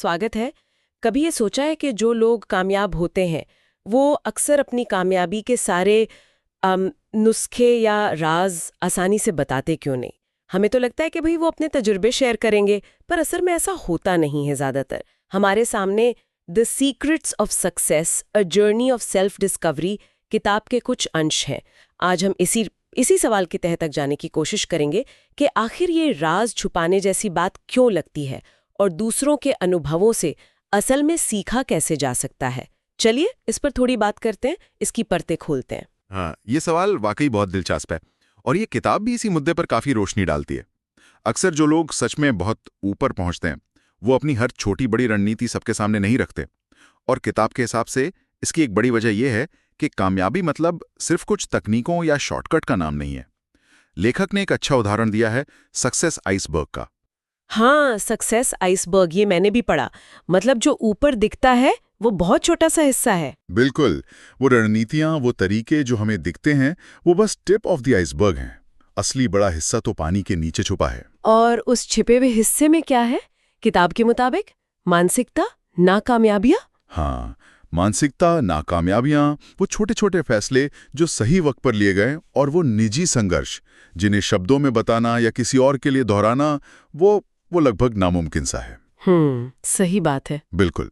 स्वागत है। कभी ये सोचा है कि जो लोग कामयाब होते हैं वो अक्सर अपनी कामयाबी के सारे नुस्खे या राज आसानी से बताते क्यों नहीं? हमें तो लगता है कि भाई वो अपने तजुर्बे शेयर करेंगे, पर असल में ऐसा होता नहीं है। ज़्यादातर हमारे सामने the secrets of success a journey of self discovery किताब के कुछ अंश हैं। आज हम इसी सवाल के तह तक जाने की कोशिश करेंगे कि आखिर ये राज छुपाने जैसी बात क्यों लगती है और दूसरों के अनुभवों से असल में सीखा कैसे जा सकता है। चलिए इस पर थोड़ी बात करते हैं, इसकी परतें खोलते हैं। हाँ, ये सवाल वाकई बहुत दिलचस्प है और ये किताब भी इसी मुद्दे पर काफी रोशनी डालती है। अक्सर जो लोग सच में बहुत ऊपर पहुंचते हैं वो अपनी हर छोटी बड़ी रणनीति सबके सामने नहीं रखते, और किताब के हिसाब से इसकी एक बड़ी वजह यह है कि कामयाबी मतलब सिर्फ कुछ तकनीकों या शॉर्टकट का नाम नहीं है। लेखक ने एक अच्छा उदाहरण दिया है सक्सेस आइसबर्ग का। हाँ, सक्सेस आइसबर्ग, ये मैंने भी पढ़ा। मतलब जो ऊपर दिखता है वो बहुत छोटा सा हिस्सा है। बिल्कुल, वो रणनीतियां, वो तरीके जो हमें दिखते हैं वो बस टिप ऑफ द आइसबर्ग हैं। असली बड़ा हिस्सा तो पानी के नीचे छुपा है। और उस छिपे हुए हिस्से में क्या है? किताब के मुताबिक मानसिकता, नाकामयाबियां। हाँ, मानसिकता, नाकामयाबियां, वो छोटे छोटे फैसले जो सही वक्त पर लिए गए, और वो निजी संघर्ष जिन्हें शब्दों में बताना या किसी और के लिए दोहराना वो लगभग नामुमकिन सा है। सही बात है। बिल्कुल।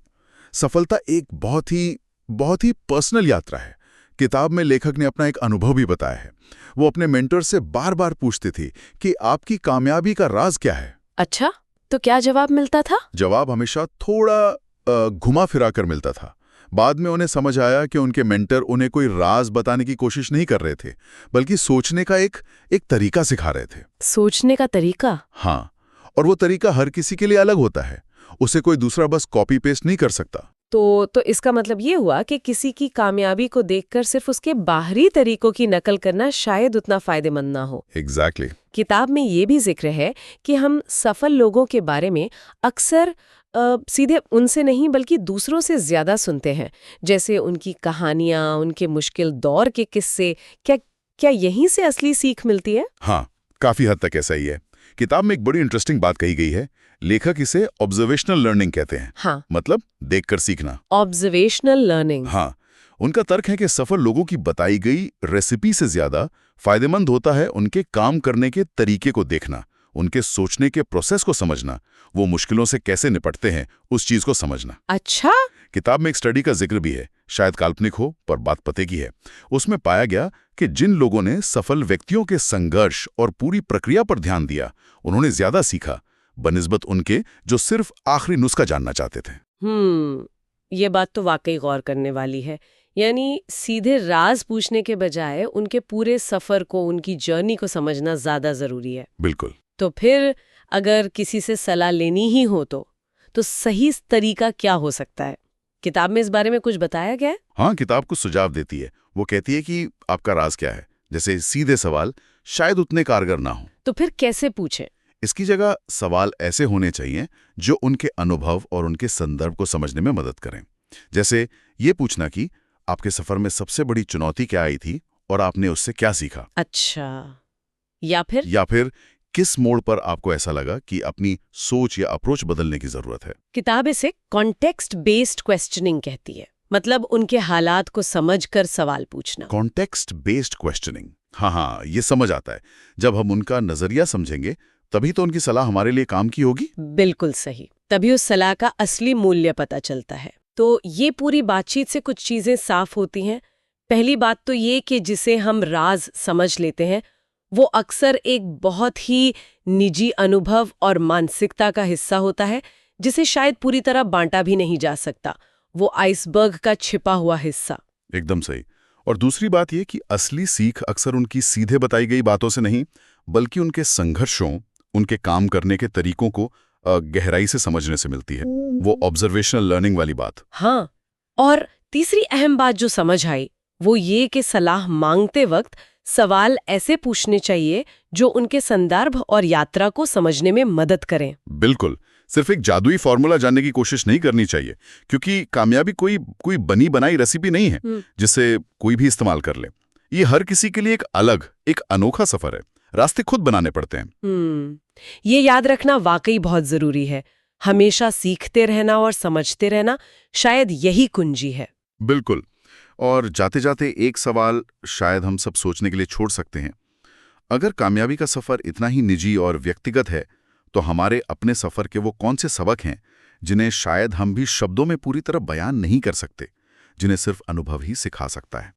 सफलता एक बहुत ही पर्सनल यात्रा है। किताब में लेखक ने अपना एक अनुभव भी बताया है। वो अपने मेंटर से बार बार पूछते थे कि आपकी कामयाबी का राज क्या है। अच्छा, तो क्या जवाब मिलता था? जवाब हमेशा थोड़ा घुमा फिरा कर मिलता था। बाद में उन्हें समझ आया कि उनके मेंटर उन्हें कोई राज बताने की कोशिश नहीं कर रहे थे, बल्कि सोचने का एक तरीका सिखा रहे थे। सोचने का तरीका? हाँ, और वो तरीका हर किसी के लिए अलग होता है। उसे कोई दूसरा बस कॉपी पेस्ट नहीं कर सकता। तो इसका मतलब ये हुआ कि किसी की कामयाबी को देखकर सिर्फ उसके बाहरी तरीकों की नकल करना शायद उतना फायदेमंद ना हो। एग्जैक्टली। किताब में ये भी जिक्र है कि हम सफल लोगों के बारे में अक्सर सीधे उनसे नहीं बल्कि दूसरों से ज्यादा सुनते हैं, जैसे उनकी कहानियां, उनके मुश्किल दौर के किस्से। क्या यहीं से असली सीख मिलती है? हाँ, काफी हद तक ऐसा ही है। किताब में एक बड़ी इंटरेस्टिंग बात कही गई है। लेखक इसे ऑब्जर्वेशनल लर्निंग कहते हैं। हाँ, मतलब देखकर सीखना। Observational learning. हाँ, उनका तर्क है कि सफल लोगों की बताई गई रेसिपी से ज्यादा फायदेमंद होता है उनके काम करने के तरीके को देखना, उनके सोचने के प्रोसेस को समझना, वो मुश्किलों से कैसे निपटते हैं उस चीज को समझना। अच्छा। किताब में एक स्टडी का जिक्र भी है, शायद काल्पनिक हो पर बात पते की है। उसमें पाया गया कि जिन लोगों ने सफल व्यक्तियों के संघर्ष और पूरी प्रक्रिया पर ध्यान दिया, उन्होंने ज्यादा सीखा बनिस्बत उनके जो सिर्फ आखिरी नुस्खा जानना चाहते थे। ये बात तो वाकई गौर करने वाली है। यानी सीधे राज पूछने के बजाय उनके पूरे सफर को, उनकी जर्नी को समझना ज्यादा जरूरी है। बिल्कुल। तो फिर अगर किसी से सलाह लेनी ही हो तो सही तरीका क्या हो सकता है? किताब में इस बारे में कुछ बताया गया है? हाँ, किताब कुछ सुझाव देती है। वो कहती है कि आपका राज क्या है जैसे सीधे सवाल शायद उतने कारगर ना हो। तो फिर कैसे पूछें? इसकी जगह सवाल ऐसे होने चाहिए जो उनके अनुभव और उनके संदर्भ को समझने में मदद करें। जैसे ये पूछना कि आपके सफर में सबसे बड़ी चुनौती क्या आई थी और आपने उससे क्या सीखा। अच्छा, या फिर किस मोड़ पर आपको ऐसा लगा कि अपनी सोच या अप्रोच बदलने की जरूरत है। किताब इसे कॉन्टेक्स्ट बेस्ड क्वेश्चनिंग कहती है, मतलब उनके हालात को समझकर सवाल पूछना। कॉन्टेक्स्ट बेस्ड क्वेश्चनिंग, हाँ, ये समझ आता है। जब हम उनका नजरिया समझेंगे तभी तो उनकी सलाह हमारे लिए काम की होगी। बिल्कुल सही, तभी उस सलाह का असली मूल्य पता चलता है। तो ये पूरी बातचीत से कुछ चीजें साफ होती हैं। पहली बात तो ये कि जिसे हम राज समझ लेते हैं वो अक्सर एक बहुत ही निजी अनुभव और मानसिकता का हिस्सा होता है, जिसे शायद पूरी तरह बांटा भी नहीं जा सकता। वो आइसबर्ग का छिपा हुआ हिस्सा। एकदम सही। और दूसरी बात यह कि असली सीख अक्सर उनकी सीधे बताई गई बातों से नहीं, बल्कि उनके संघर्षों, उनके काम करने के तरीकों को गहराई से समझने से मिलती है। वो ऑब्जर्वेशनल लर्निंग वाली बात। हाँ, और तीसरी अहम बात जो समझ आई वो ये कि सलाह मांगते वक्त सवाल ऐसे पूछने चाहिए जो उनके संदर्भ और यात्रा को समझने में मदद करें। बिल्कुल, सिर्फ एक जादुई फॉर्मूला जानने की कोशिश नहीं करनी चाहिए, क्योंकि कामयाबी कोई बनी बनाई रेसिपी नहीं है जिसे कोई भी इस्तेमाल कर ले। ये हर किसी के लिए एक अनोखा सफर है। रास्ते खुद बनाने पड़ते हैं। ये याद रखना वाकई बहुत जरूरी है। हमेशा सीखते रहना और समझते रहना, शायद यही कुंजी है। बिल्कुल। और जाते जाते एक सवाल शायद हम सब सोचने के लिए छोड़ सकते हैं। अगर कामयाबी का सफर इतना ही निजी और व्यक्तिगत है, तो हमारे अपने सफर के वो कौन से सबक हैं जिन्हें शायद हम भी शब्दों में पूरी तरह बयान नहीं कर सकते, जिन्हें सिर्फ अनुभव ही सिखा सकता है?